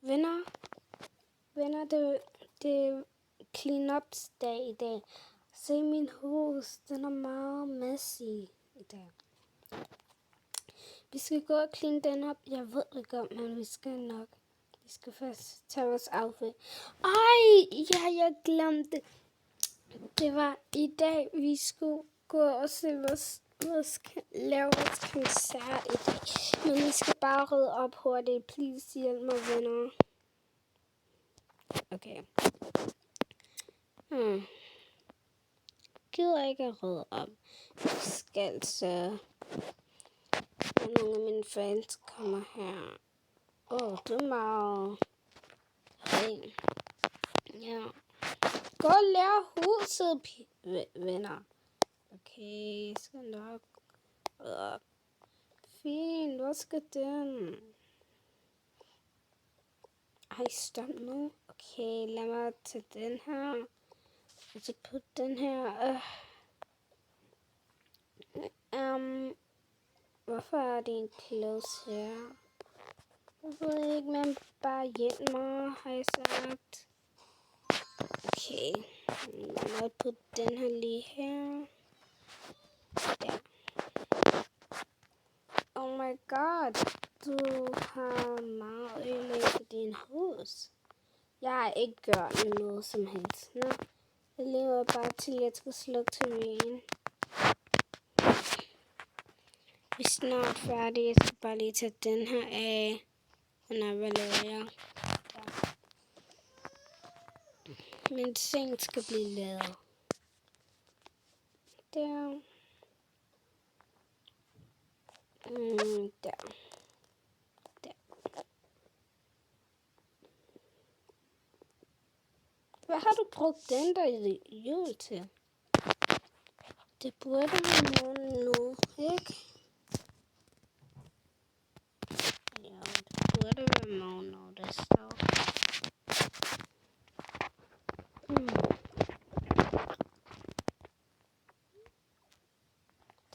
Venner, det er clean-ups dag i dag. Se min hus, den er meget messy i dag. Vi skal gå og clean den op. Jeg ved det godt, men vi skal først tage vores outfit. Jeg glemte. Det var i dag, vi skulle gå og se lave vores koncert i dag. Men vi skal bare rydde op hurtigt. Please hjælp mig, venner. Okay. Gider ikke at rydde op. Jeg skal så... Nogle af mine fans kommer her. Det er meget rent. Ja. Gå og lær huset, venner. Okay, jeg skal nok. Fint, hvor skal den? Stop nu. Okay, lad mig tage den her. Og så putte den her. Hvorfor er det en close her? Jeg ved ikke, men bare hjælp mig, har jeg sagt. Okay, lad mig putte den her lige her. Der. Oh my god, du har meget ødelagt din hus. Jeg har ikke gjort noget som helst. Nå, jeg lever bare til, jeg skal slukke TV'en. Vi er snart færdige. Jeg skal bare lige tage den her af. Hvad laver jeg? Der. Min seng skal blive lavet. Der. Der. Hvad har du brugt den der jul til? Det burde være morgen nu, ikke? Ja, det burde være morgen nu, det står.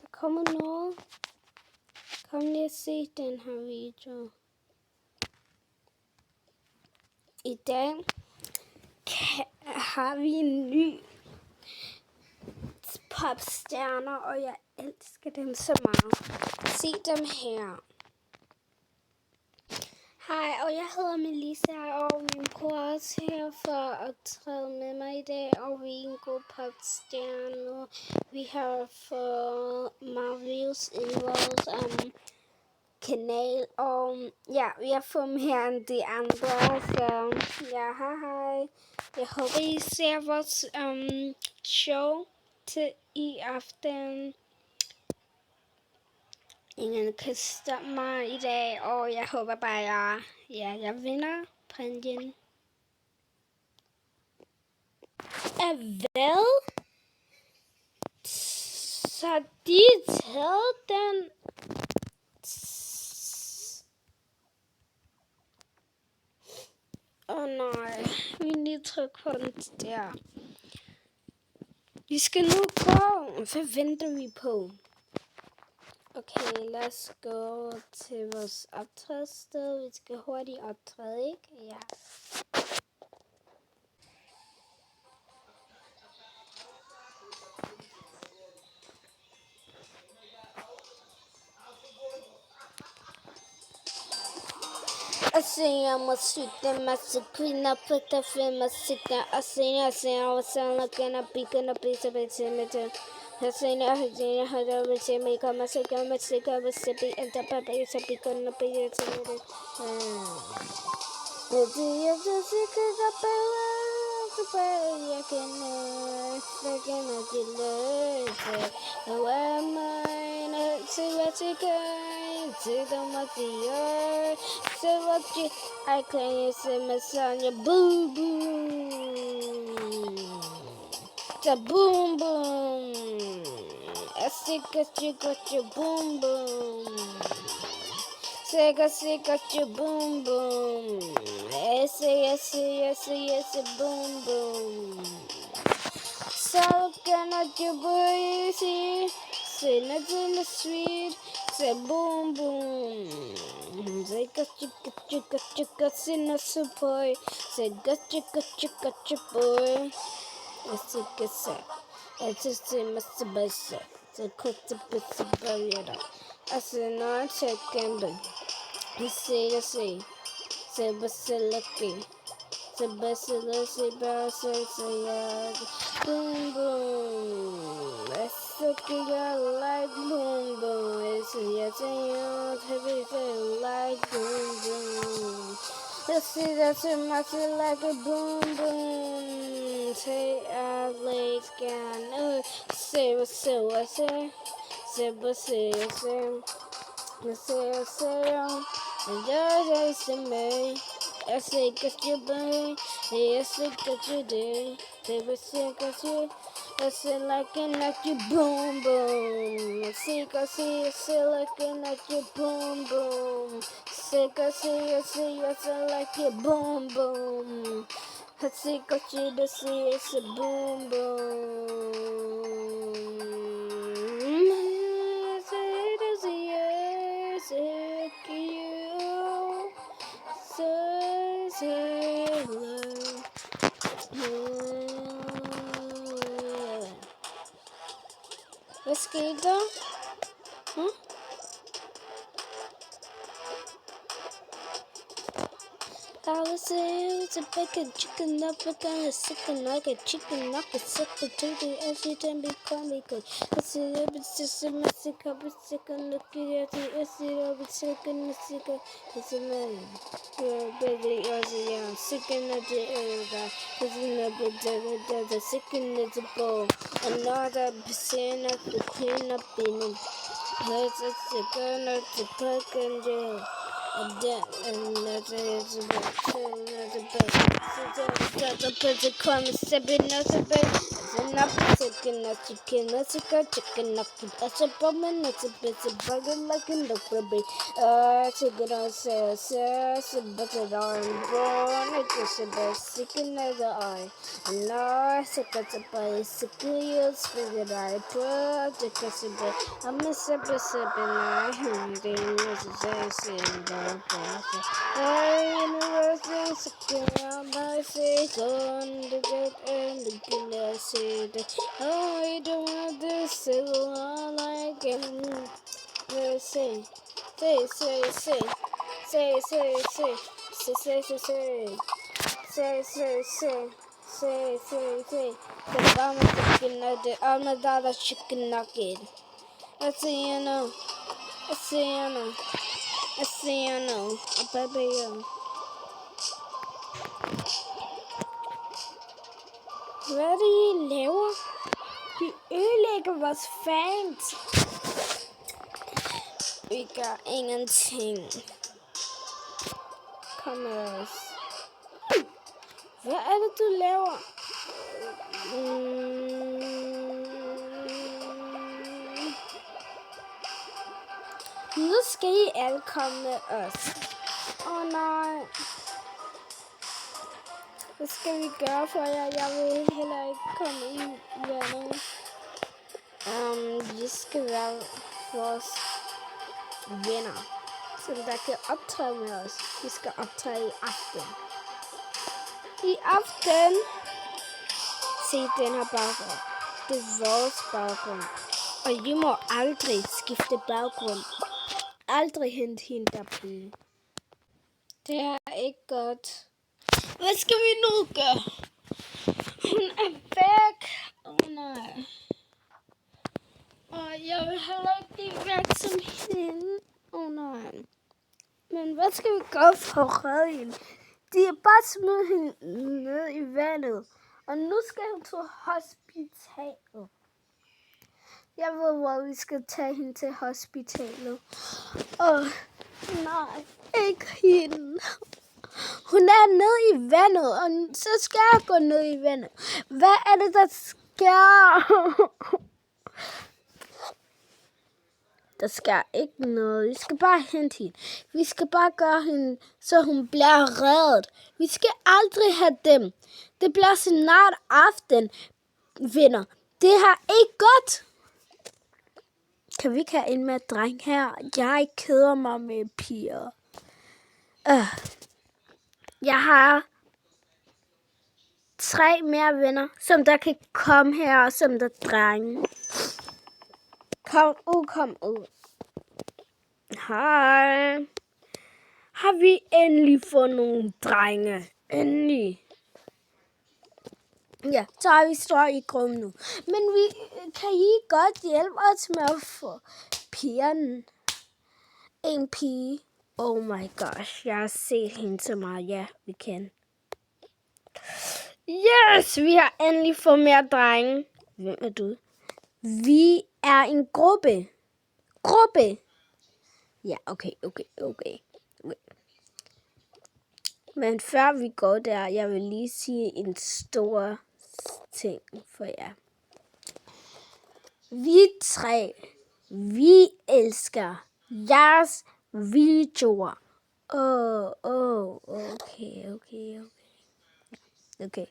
Der kommer noget. Kom lige og se den her video. I dag har vi en ny popstjerner, og jeg elsker dem så meget. Se dem her. Hej, og jeg hedder Melissa, og min bror er også her for at træde med mig i dag, og vi er en god popstjerne. Vi har fået meget views i vores kanal, og ja, vi har fået mere end de andre, så ja, hej. Jeg håber, I ser vores show til i aften. Ingen kan stoppe mig i dag, og jeg håber bare, jeg vinder præmien. Hvad? Så de taget den? Nej, vi lige trykke på den der. Vi skal nu gå. Hvad venter vi på? Okay, lad os gå til vores optrædssted. Vi skal hurtigt optræde, ikke? Ja. Jeg musik, den masse kvinder på der filmer sikker. Og senere, og så gonna be så bedre med det. Jeg har det ved til mig, kommer sikker med sikker, hvis det bliver en der bare så gonna be til det. Det er så sikkert, at jeg kan ikke løse. Og er mine sikker. To the mafia, so what you I can't say my son, you boom boom, the boom boom. I see got you boom boom. Say got you boom boom. Yes, boom boom. So cannot you boys see? Sing it in the street. Say boom boom. Zika chicka chicka chicka sinasa boy. Zika chicka chicka chicka boy. Zika sa. It's a simasa basa. Zika chicka barriera. I said no second. You see. Lucky. Boom boom. Let's look at like boom boom. It's yes and everything like boom boom. Let's see that's a massive like a boom boom. Say I late scan. Say what say. Say what say. And there's a me. I say, got your boy. Yes, I got your day. They were sick, got you. I say, like you boom, boom. I say, like you boom, boom. I say, like you boom, boom. I say, got you to see, it's a boom, boom. Hvad skete der? I was to bake a chicken up, but I chicken like a chicken, not a second to the every time become me good. I see it's just a messy cup of chicken, looking at the acid of a chicken, it's a man. You're busy, you're young, chicken at the area, isn't a bit the chicken is a bowl. Another percent of the clean up in it. It's a chicken at the park and jail. I'm a sipping, I around my face on the bed and the glass. Oh, I don't want this so like say. The bomb chicken nugget, I'm a dollar chicken nugget. Let's see, you know. Baby, hvad er det, I laver? De ødelægger vores fans. Vi gør ingenting. Kom med os. Hvad er det, du laver? Nu skal I alle komme med os. Nej. Hvad skal vi gøre for jer? Jeg vil heller ikke komme i vandet. Vi skal være vores venner, som der kan optræde med os. Vi skal optræde i aften. Se den her baggrund. Det er vores baggrund. Og I må aldrig skifte baggrund. Aldrig hente hende der pige. Det er ikke godt. Hvad skal vi nu gøre? Hun er væk. Nej. Og jeg vil heller ikke blive væk som hende. Nej. Men hvad skal vi gøre for at redde hende? De er bare smidt hende ned i vandet. Og nu skal hun til hospitalet. Jeg ved, hvor vi skal tage hende til hospitalet. Nej, ikke hende. Hun er nede i vandet, og så skal jeg gå ned i vandet. Hvad er det, der sker? Der sker ikke noget. Vi skal bare hente hende. Vi skal bare gøre hende, så hun bliver reddet. Vi skal aldrig have dem. Det bliver snart aften, venner. Det her ikke godt. Kan vi ikke have en med dreng her? Jeg keder mig med piger. Jeg har 3 mere venner, som der kan komme her, som der drenge. Kom ud. Hej. Har vi endelig fået nogle drenge? Endelig. Ja, så har vi står i gruppen nu. Men kan I godt hjælpe os med at få pigerne? En pige. Oh my gosh, jeg har set hende så meget. Ja, vi kan. Yes, vi har endelig fået mere drenge. Hvem er du? Vi er en gruppe. Ja, okay. Men før vi går der, jeg vil lige sige en stor ting for jer. Vi 3, vi elsker jeres videoer. Okay.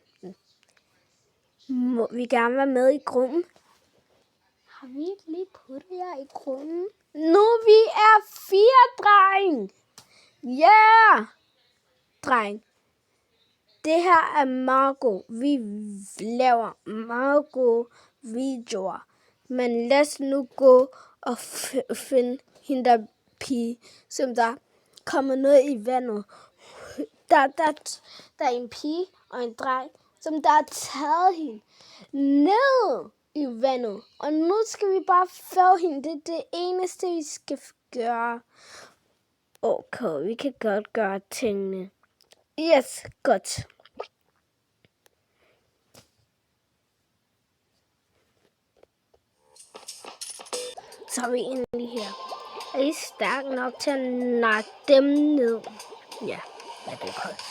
Må vi gerne være med i gruppen? Har vi ikke lige puttet jer i gruppen? Nu vi er 4 dreng. Yeah! Dreng. Det her er Margot. Vi laver Margot videoer. Men lad os nu gå og finde hende der pige, som der kommer ned i vandet. Der er en pige og en dreng, som der har taget hende ned i vandet. Og nu skal vi bare få hende. Det er det eneste, vi skal gøre. Okay, vi kan godt gøre tingene. Yes, godt. Så er vi endelig her. Er I stærk nok til at nakke dem ned? Ja, det er godt.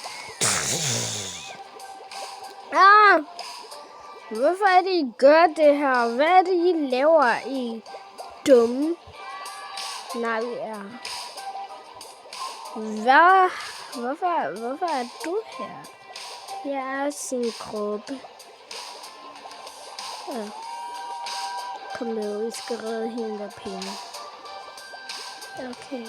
Hvorfor er det, I gør det her? Hvad er det, I laver? I dumme? Nej, vi er. Hvad? Hvorfor er du her? Jeg er sin gruppe. Ja. Kom med, vi skal redde hende der penge. Okay.